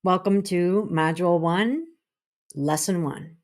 Welcome to Module 1, Lesson 1.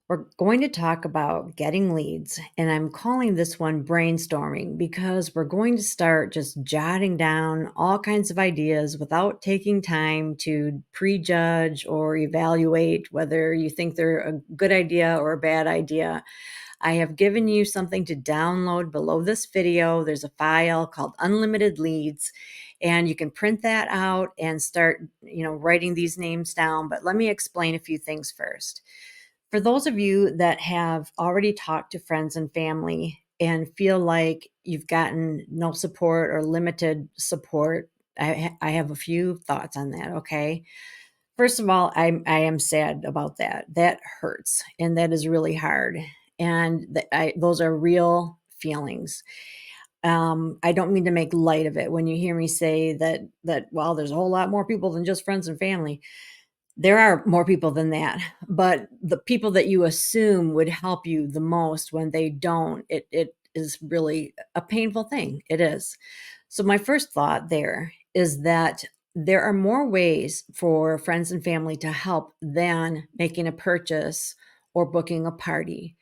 We're going to talk about getting leads, and I'm calling this one brainstorming because we're going to start just jotting down all kinds of ideas without taking time to prejudge or evaluate whether you think they're a good idea or a bad idea. I have given you something to download below this video. There's a file called Unlimited Leads, and you can print that out and start, writing these names down. But let me explain a few things first. For those of you that have already talked to friends and family and feel like you've gotten no support or limited support, I have a few thoughts on that, okay? First of all, I am sad about that. That hurts, and that is really hard, and those are real feelings. I don't mean to make light of it when you hear me say that, well, there's a whole lot more people than just friends and family. There are more people than that, but the people that you assume would help you the most when they don't, it is really a painful thing. It is. So my first thought there is that there are more ways for friends and family to help than making a purchase or booking a party.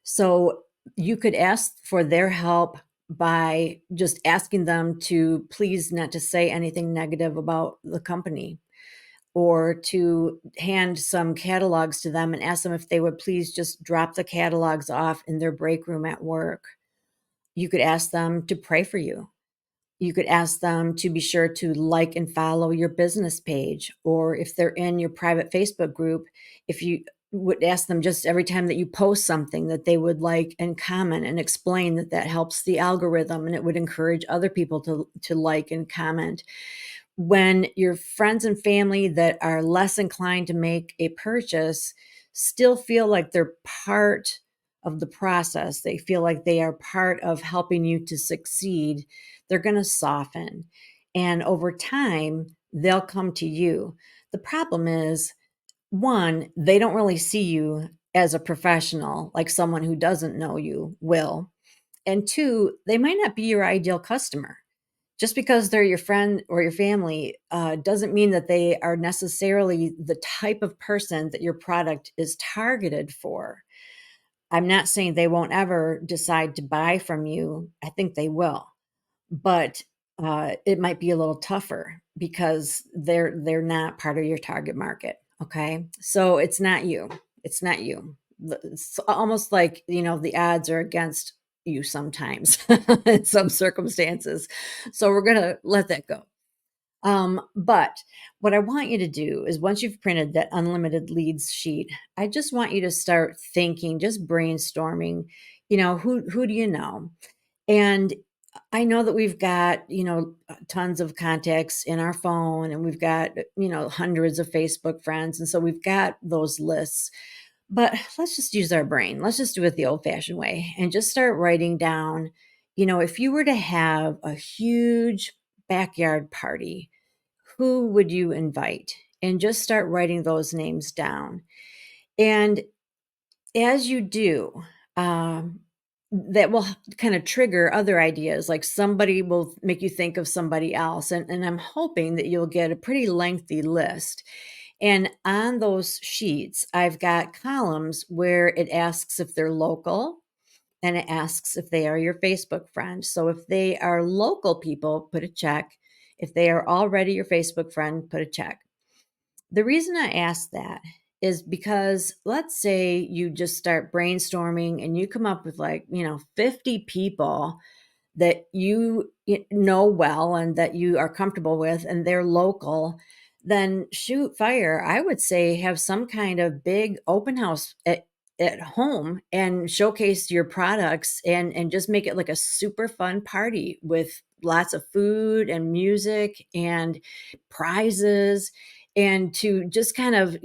So you could ask for their help by just asking them to please not to say anything negative about the company, or to hand some catalogs to them and ask them if they would please just drop the catalogs off in their break room at work. You could ask them to pray for you. You could ask them to be sure to like and follow your business page, or if they're in your private Facebook group, if you would ask them just every time that you post something that they would like and comment and explain that that helps the algorithm and it would encourage other people to like and comment. When your friends and family that are less inclined to make a purchase still feel like they're part of the process, they feel like they are part of helping you to succeed, they're going to soften. And over time, they'll come to you. The problem is, one, they don't really see you as a professional, like someone who doesn't know you will. And two, they might not be your ideal customer. Just because they're your friend or your family doesn't mean that they are necessarily the type of person that your product is targeted for. I'm not saying they won't ever decide to buy from you. I think they will, but it might be a little tougher because they're not part of your target market. Okay, so it's not you. It's not you. It's almost like, the odds are against you sometimes in some circumstances. So we're gonna let that go. But what I want you to do is, once you've printed that unlimited leads sheet, I just want you to start thinking, just brainstorming, who do you know? And I know that we've got, tons of contacts in our phone, and we've got, hundreds of Facebook friends. And so we've got those lists. But let's just use our brain. Let's just do it the old fashioned way and just start writing down, if you were to have a huge backyard party, who would you invite? And just start writing those names down. And as you do, that will kind of trigger other ideas. Like somebody will make you think of somebody else. And I'm hoping that you'll get a pretty lengthy list. And on those sheets, I've got columns where it asks if they're local and it asks if they are your Facebook friend. So if they are local people, put a check. If they are already your Facebook friend, put a check. The reason I ask that is because let's say you just start brainstorming and you come up with 50 people that you know well and that you are comfortable with, and they're local. Then shoot fire, I would say have some kind of big open house at home and showcase your products, and just make it like a super fun party with lots of food and music and prizes, and to just kind of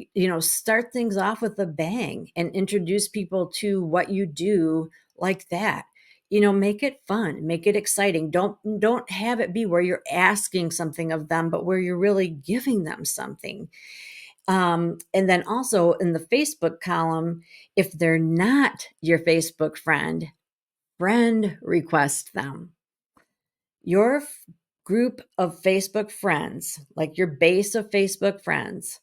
start things off with a bang and introduce people to what you do like that. Make it fun, make it exciting. Don't have it be where you're asking something of them, but where you're really giving them something. And then also in the Facebook column, if they're not your Facebook friend request them. Your group of Facebook friends, like your base of Facebook friends,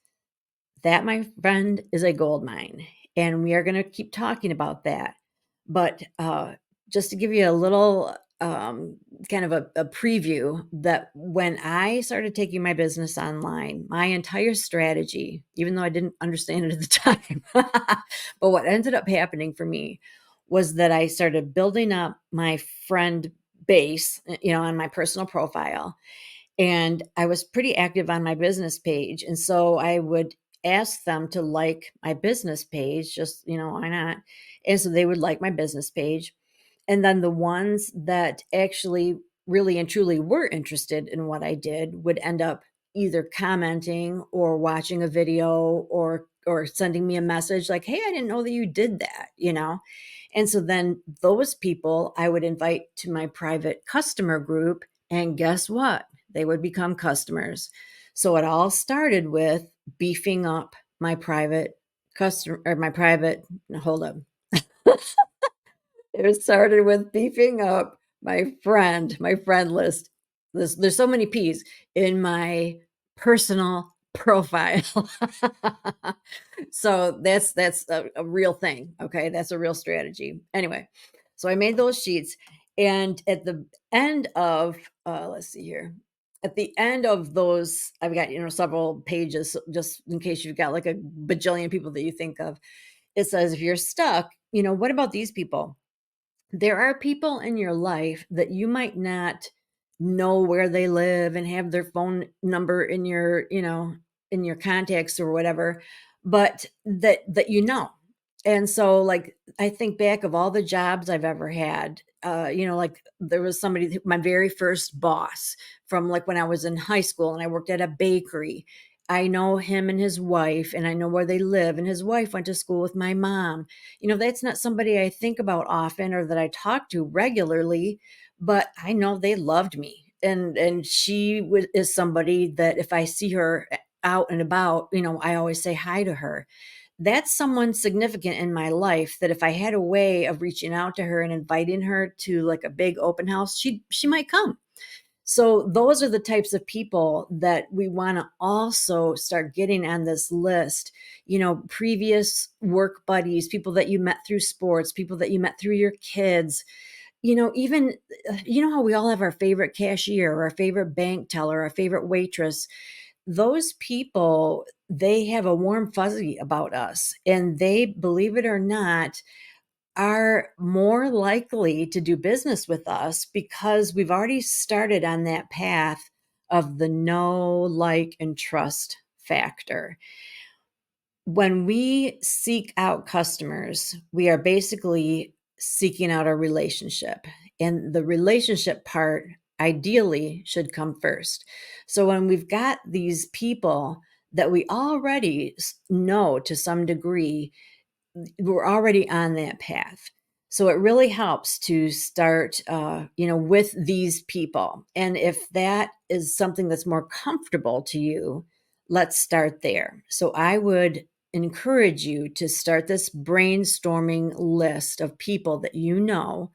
That, my friend, is a gold mine, and we are gonna keep talking about that. But, just to give you a little, kind of a preview, that when I started taking my business online, my entire strategy, even though I didn't understand it at the time, but what ended up happening for me was that I started building up my friend base, on my personal profile, and I was pretty active on my business page, and so I would ask them to like my business page, just, why not? And so they would like my business page, and then the ones that actually really and truly were interested in what I did would end up either commenting or watching a video or sending me a message like, "Hey, I didn't know that you did that." And so then those people I would invite to my private customer group, and guess what? They would become customers. So it all started with beefing up my private customer or my private hold up. It started with beefing up my friend list. There's so many P's in my personal profile. So that's a real thing, okay? That's a real strategy. Anyway, so I made those sheets, and at the end of, let's see here. At the end of those, I've got, several pages just in case you've got like a bajillion people that you think of. It says, if you're stuck, what about these people? There are people in your life that you might not know where they live and have their phone number in your contacts or whatever, but that. And so, like, I think back of all the jobs I've ever had, like there was somebody, my very first boss from like when I was in high school and I worked at a bakery. I know him and his wife, and I know where they live. And his wife went to school with my mom. That's not somebody I think about often or that I talk to regularly, but I know they loved me. And she is somebody that if I see her out and about, I always say hi to her. That's someone significant in my life that if I had a way of reaching out to her and inviting her to like a big open house, she might come. So those are the types of people that we want to also start getting on this list. Previous work buddies, people that you met through sports, people that you met through your kids. Even how we all have our favorite cashier, or our favorite bank teller, our favorite waitress. Those people, they have a warm fuzzy about us, and they, believe it or not, are more likely to do business with us because we've already started on that path of the know, like, and trust factor. When we seek out customers, we are basically seeking out a relationship. And the relationship part ideally should come first. So when we've got these people that we already know to some degree, we're already on that path. So it really helps to start, with these people. And if that is something that's more comfortable to you, let's start there. So I would encourage you to start this brainstorming list of people that you know.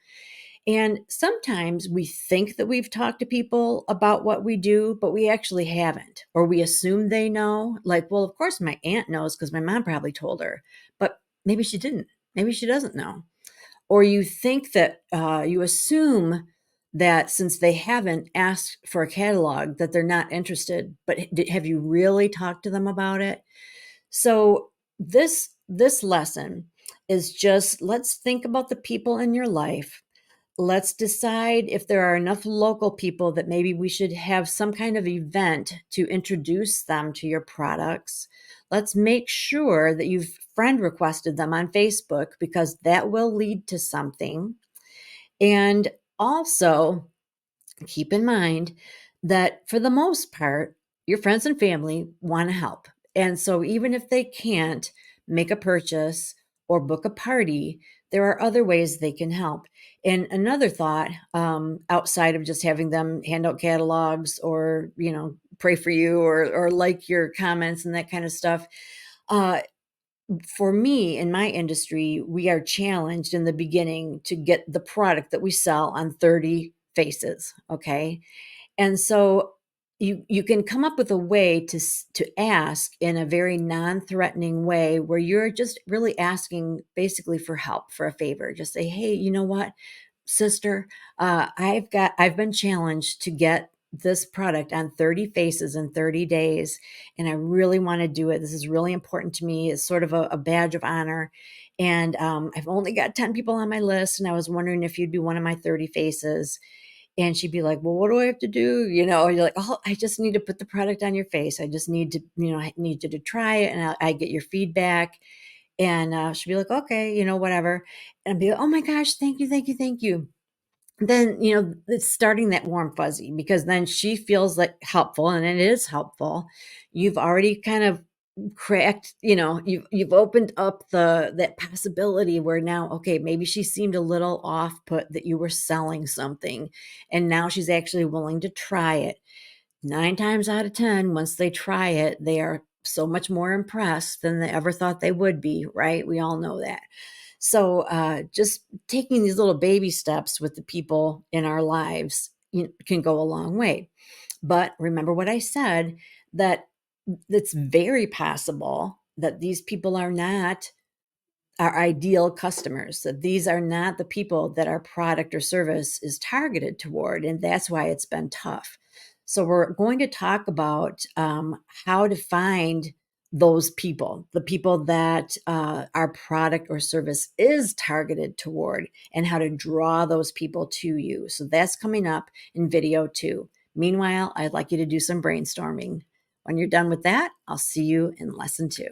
And sometimes we think that we've talked to people about what we do, but we actually haven't, or we assume they know. Like, well, of course, my aunt knows because my mom probably told her, but maybe she didn't. Maybe she doesn't know. Or you think that you assume that since they haven't asked for a catalog, that they're not interested. But have you really talked to them about it? So this lesson is just, let's think about the people in your life. Let's decide if there are enough local people that maybe we should have some kind of event to introduce them to your products. Let's make sure that you've friend requested them on Facebook because that will lead to something. And also, keep in mind that for the most part, your friends and family want to help. And so even if they can't make a purchase or book a party, there are other ways they can help. And another thought, outside of just having them hand out catalogs or, pray for you or like your comments and that kind of stuff, uh, for me in my industry, we are challenged in the beginning to get the product that we sell on 30 faces. Okay. And so you can come up with a way to ask in a very non-threatening way where you're just really asking basically for help, for a favor. Just say, "Hey, you know what, sister, I've been challenged to get this product on 30 faces in 30 days, and I really want to do it. This is really important to me. It's sort of a badge of honor. And I've only got 10 people on my list, and I was wondering if you'd be one of my 30 faces." And she'd be like, "Well, what do I have to do?" You're like, "Oh, I just need to put the product on your face. I just need to, I need you to try it, and I get your feedback." And she'd be like, "Okay, whatever." And I'd be like, "Oh my gosh, thank you, thank you, thank you." Then, it's starting that warm fuzzy, because then she feels like helpful, and it is helpful. You've already kind of cracked, you've opened up that possibility where now, okay, maybe she seemed a little off put that you were selling something, and now she's actually willing to try it. 9 times out of 10, once they try it, they are so much more impressed than they ever thought they would be, right? We all know that. So, just taking these little baby steps with the people in our lives, can go a long way. But remember what I said, that it's very possible that these people are not our ideal customers, that these are not the people that our product or service is targeted toward, and that's why it's been tough. So we're going to talk about how to find those people, the people that our product or service is targeted toward, and how to draw those people to you. So that's coming up in video 2. Meanwhile, I'd like you to do some brainstorming. When you're done with that, I'll see you in lesson 2.